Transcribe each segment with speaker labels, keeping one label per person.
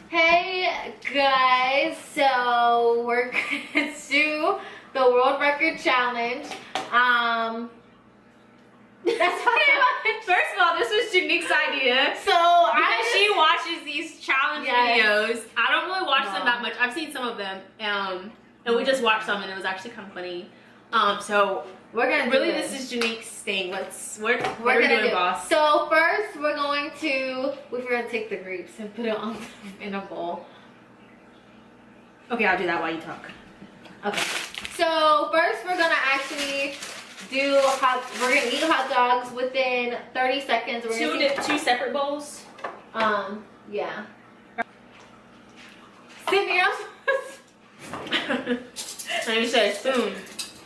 Speaker 1: Hey guys, so we're gonna do the world record challenge. That's pretty much.
Speaker 2: First of all, this was Janique's idea.
Speaker 1: So
Speaker 2: she watches these challenge videos. I don't really watch them that much. I've seen some of them, and we just watched some, and it was actually kind of funny. So
Speaker 1: we're gonna
Speaker 2: really this is Janique's thing. What are we doing, boss?
Speaker 1: So first, we're going to take the grapes and put it on in a bowl.
Speaker 2: Okay, I'll do that while you talk.
Speaker 1: Okay. So first, we're gonna actually we're gonna eat hot dogs within 30 seconds. We're
Speaker 2: two separate bowls.
Speaker 1: Yeah. Sydney, I
Speaker 2: just said a spoon.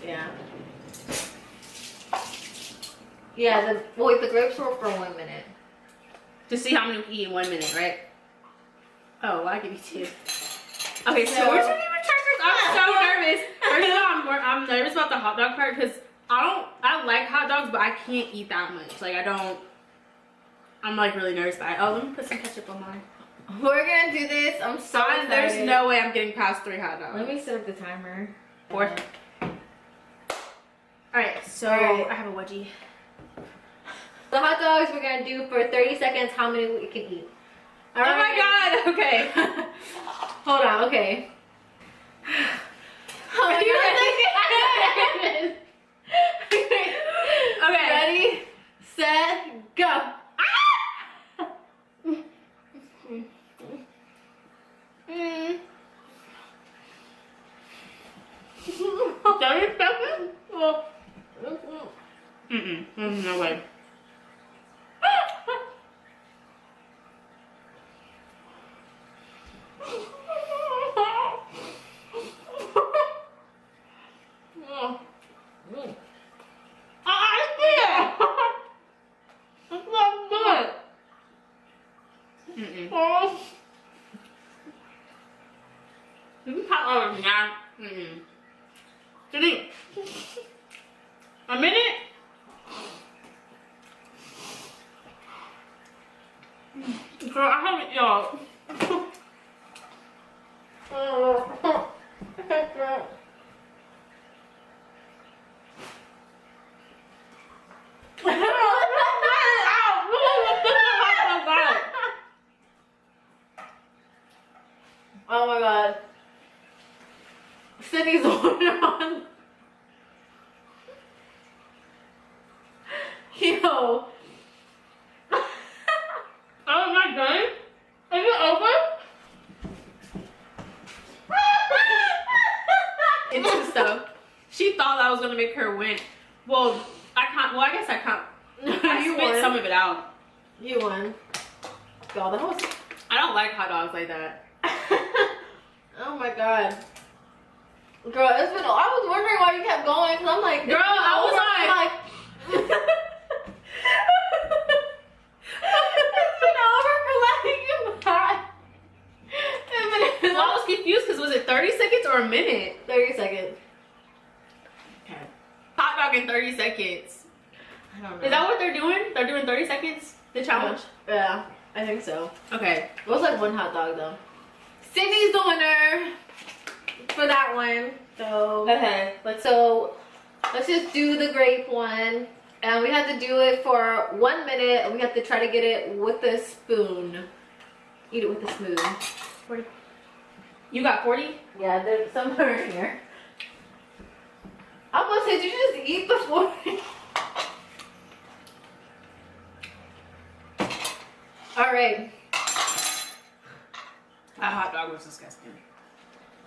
Speaker 1: Yeah. Yeah. Wait, the grapes were for 1 minute.
Speaker 2: To see how many we can eat in 1 minute, right? Oh, well, I'll give you 2. Okay, so we're doing checkers. I'm so nervous. First of all, I'm nervous about the hot dog part because I like hot dogs, but I can't eat that much. Like, I'm like really nervous about it. Oh, let me put some ketchup on mine.
Speaker 1: We're gonna do this. I'm so excited.
Speaker 2: There's no way I'm getting past 3 hot dogs.
Speaker 1: Let me set up the timer.
Speaker 2: 4. Alright, so I have a wedgie.
Speaker 1: The hot dogs we're gonna do for 30 seconds how many we can eat.
Speaker 2: Oh my god, okay.
Speaker 1: Hold on, okay. Oh my god. Okay. Ready, set, go. Ah!
Speaker 2: 30 seconds? No way. Janique, a minute? Girl, I haven't, y'all.
Speaker 1: Oh my god. Sydney's on. Yo.
Speaker 2: Oh my god. Is it over? Into stuff. She thought I was gonna make her win. Well, I can't. Well, I guess I can't.
Speaker 1: You
Speaker 2: spit
Speaker 1: won.
Speaker 2: some of it out.
Speaker 1: You won. God, that was.
Speaker 2: I don't like hot dogs like that.
Speaker 1: Oh my god. Girl, I was wondering why you kept going because I'm like,
Speaker 2: girl, I was like
Speaker 1: it's been over for letting you die.
Speaker 2: Well, I was confused because was it 30 seconds or a minute?
Speaker 1: 30 seconds.
Speaker 2: Okay. Hot dog in 30 seconds.
Speaker 1: I don't know.
Speaker 2: Is that what they're doing? They're doing 30 seconds? The challenge?
Speaker 1: Yeah, I think so.
Speaker 2: Okay.
Speaker 1: It was like 1 hot dog though. Sydney's the winner for that one. So
Speaker 2: Okay.
Speaker 1: let's just do the grape one. And we have to do it for 1 minute and we have to try to get it with a spoon. Eat it with a spoon.
Speaker 2: 40. You got 40?
Speaker 1: Yeah, there's somewhere in here. I was gonna say, did you just eat the 40? Alright.
Speaker 2: That hot dog was disgusting.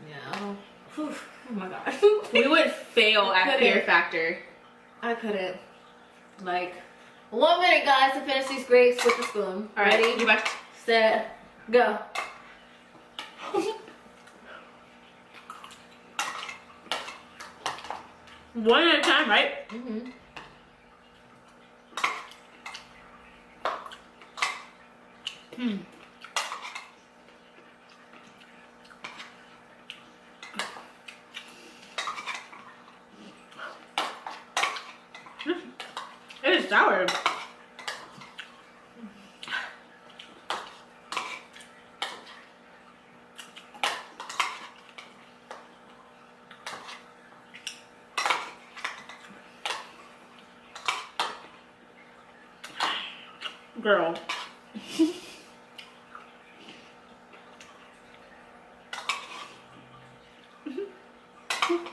Speaker 1: Yeah. Oh my god.
Speaker 2: We would fail at Fear Factor.
Speaker 1: I couldn't. Like, 1 minute, guys, to finish these grapes with the spoon.
Speaker 2: All right,
Speaker 1: ready?
Speaker 2: you back.
Speaker 1: Set, go.
Speaker 2: One at a time, right?
Speaker 1: Mm-hmm.
Speaker 2: It is sour. Girl.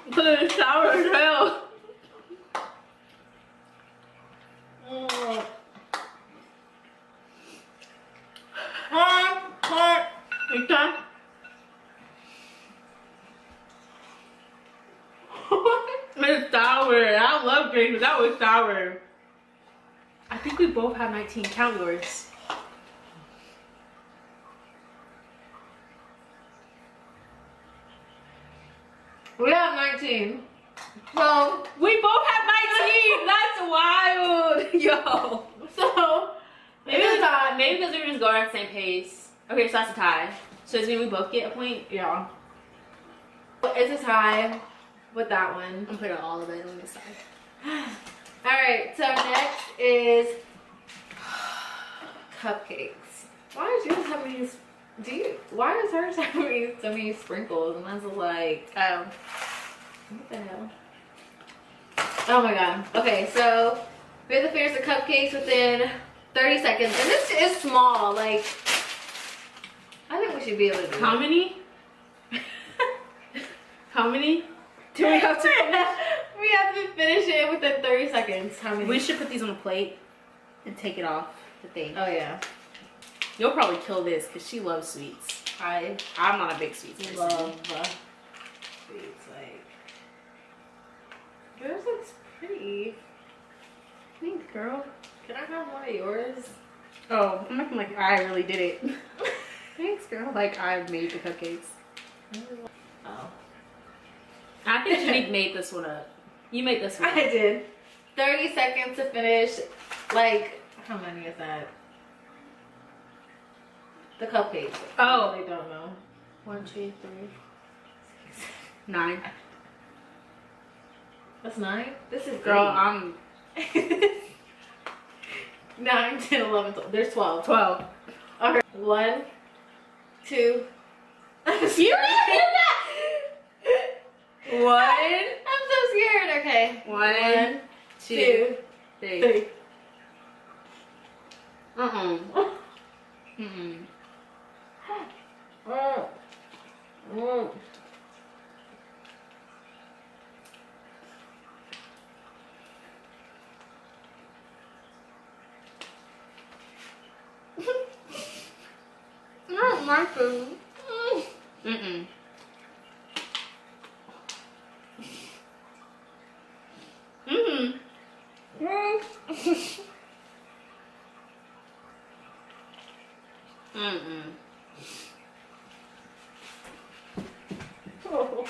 Speaker 2: Put it in the shower as well. You done? It's sour. I love grapes, but that was sour. I think we both have 19. Count yours.
Speaker 1: We have 19. So
Speaker 2: we both have 19. That's wild. Yo.
Speaker 1: So
Speaker 2: maybe because we were just going at the same pace. Okay, so that's a tie. So does it mean we both get a point?
Speaker 1: Yeah. It's a tie with that one.
Speaker 2: I'm putting all of it on this side.
Speaker 1: Alright, so next is cupcakes. Why does yours have these why does hers have so many sprinkles? And that's like,
Speaker 2: Oh.
Speaker 1: what the hell? Oh my god. Okay, so we have to finish the cupcakes within 30 seconds. And this is small, like I think we should be able to do
Speaker 2: How many? How many do we have to finish?
Speaker 1: We have to finish it within 30 seconds. How many?
Speaker 2: We should put these on a plate and take it off the thing.
Speaker 1: Oh yeah.
Speaker 2: You'll probably kill this because she loves sweets. I'm not a big sweets person.
Speaker 1: Love sweets. Like, yours looks pretty.
Speaker 2: Thanks, girl.
Speaker 1: Can I have one of yours?
Speaker 2: Oh, I'm acting like I really did it. Thanks, girl. Like I made the cupcakes.
Speaker 1: Oh.
Speaker 2: I think Janique made this one up. You made this one up.
Speaker 1: I did. 30 seconds to finish. Like, how many is that? The cupcakes.
Speaker 2: Oh.
Speaker 1: I really don't know.
Speaker 2: 1, 2, 3, 6, 9.
Speaker 1: That's 9? This is
Speaker 2: Girl,
Speaker 1: 8.
Speaker 2: I'm
Speaker 1: 9, 10, 11, 12. There's 12.
Speaker 2: 12.
Speaker 1: Alright. 1, 2. I'm
Speaker 2: You
Speaker 1: scared.
Speaker 2: did that! 1,
Speaker 1: I'm so scared. Okay.
Speaker 2: 1, 2, 3.
Speaker 1: 3.
Speaker 2: Not my food.
Speaker 1: Oh.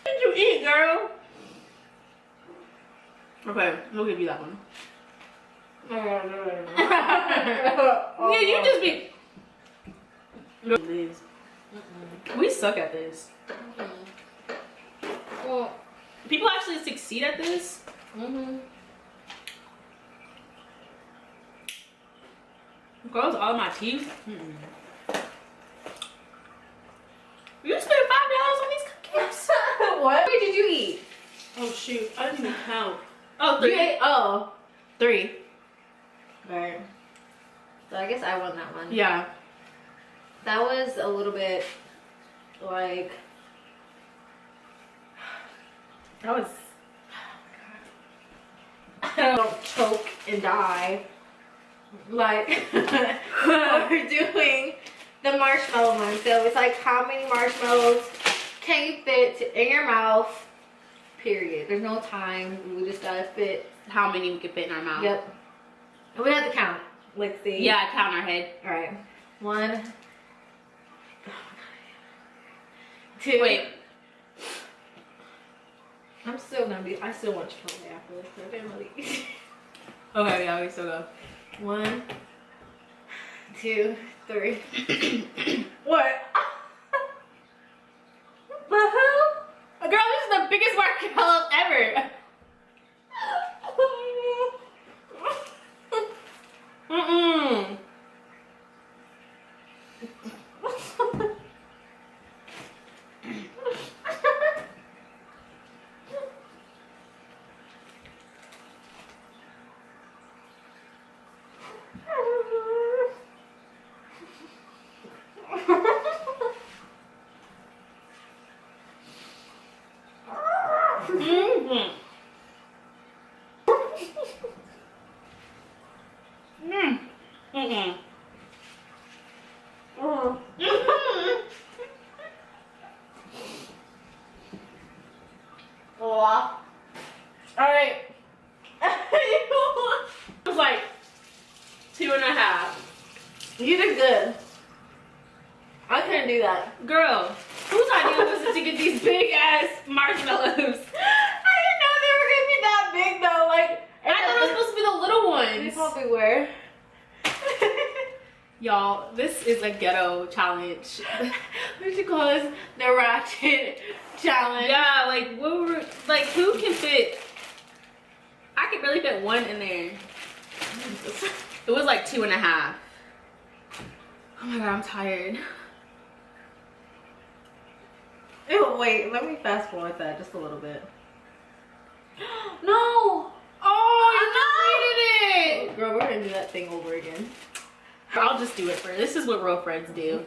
Speaker 2: What did you eat, girl? Okay, we'll give you that one. Yeah, you just be. We suck at this. People actually succeed at this. Girls, all my teeth. You spent $5 on these cupcakes.
Speaker 1: What did you eat?
Speaker 2: Oh shoot, I didn't even count. Oh, 3.
Speaker 1: You ate, oh.
Speaker 2: 3.
Speaker 1: Alright. So I guess I won that one.
Speaker 2: Yeah.
Speaker 1: That was a little bit like.
Speaker 2: That was.
Speaker 1: I don't choke and die. Like, we're doing the marshmallow one. So it's like, how many marshmallows can you fit in your mouth? Period. There's no time. We just gotta fit
Speaker 2: How many we could fit in our mouth.
Speaker 1: Yep. And we have to count. Let's see.
Speaker 2: Yeah, count our head.
Speaker 1: Alright. 1. 2.
Speaker 2: Wait.
Speaker 1: I'm still gonna be. I still want Chipotle after this. So I didn't really.
Speaker 2: Okay, yeah, we still go.
Speaker 1: 1, 2, 3. What? What the hell?
Speaker 2: Girl, this is the biggest marshmallow ever. Mm-hmm. Mm. Mm-mm.
Speaker 1: All right.
Speaker 2: It was like 2.5.
Speaker 1: You did good. I couldn't do that.
Speaker 2: Girl, whose idea was it to get these big ass marshmallows?
Speaker 1: I didn't know they were gonna be that big though. Like,
Speaker 2: I thought it was supposed to be the little
Speaker 1: they
Speaker 2: ones.
Speaker 1: probably were.
Speaker 2: Y'all, this is a ghetto challenge.
Speaker 1: We should call this the Ratchet challenge.
Speaker 2: Yeah, like what were, like who can fit? I could really fit one in there. It was like 2.5. Oh my god, I'm tired.
Speaker 1: Ew, wait, let me fast forward that just a little bit. No!
Speaker 2: Oh, you deleted it!
Speaker 1: Girl, we're gonna do that thing over again.
Speaker 2: I'll just do it for this is what real friends do.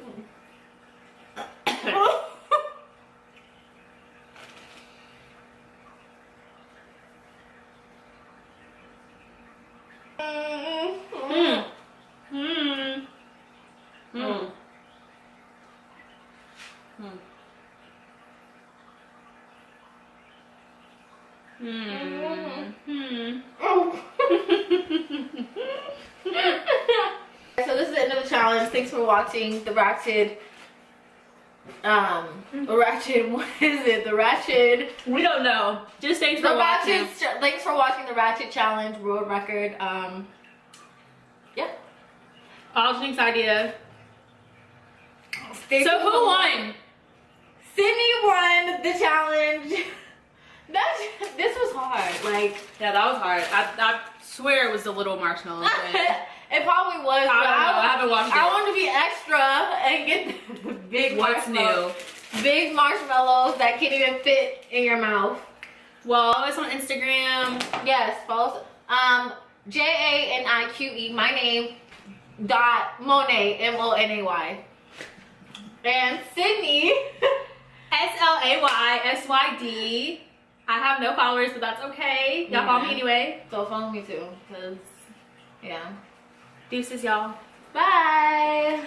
Speaker 2: Mm. Mm. Mm. Mm. Mm.
Speaker 1: So this is the end of the challenge. Thanks for watching the Ratchet. Ratchet. What is it? The Ratchet.
Speaker 2: We don't know. Just thanks for watching.
Speaker 1: Thanks for watching the Ratchet challenge world record. Yeah.
Speaker 2: All Janique's idea.
Speaker 1: Stay
Speaker 2: So
Speaker 1: tuned.
Speaker 2: who won?
Speaker 1: Sydney won the challenge. This was hard. Like,
Speaker 2: Yeah, that was hard. I swear it was the little marshmallows.
Speaker 1: it probably was.
Speaker 2: I
Speaker 1: but
Speaker 2: don't know. I haven't watched it.
Speaker 1: I want to be extra and get the big
Speaker 2: What's
Speaker 1: marshmallows.
Speaker 2: new?
Speaker 1: Big marshmallows that can't even fit in your mouth.
Speaker 2: Well, follow us on Instagram.
Speaker 1: Yes, follow us. Janique, my name, .Monay, M-O-N-A-Y. And Sydney.
Speaker 2: SLAYSYD. I have no followers, but that's okay. Y'all follow me anyway.
Speaker 1: So follow me too, because, yeah.
Speaker 2: Deuces, y'all.
Speaker 1: Bye.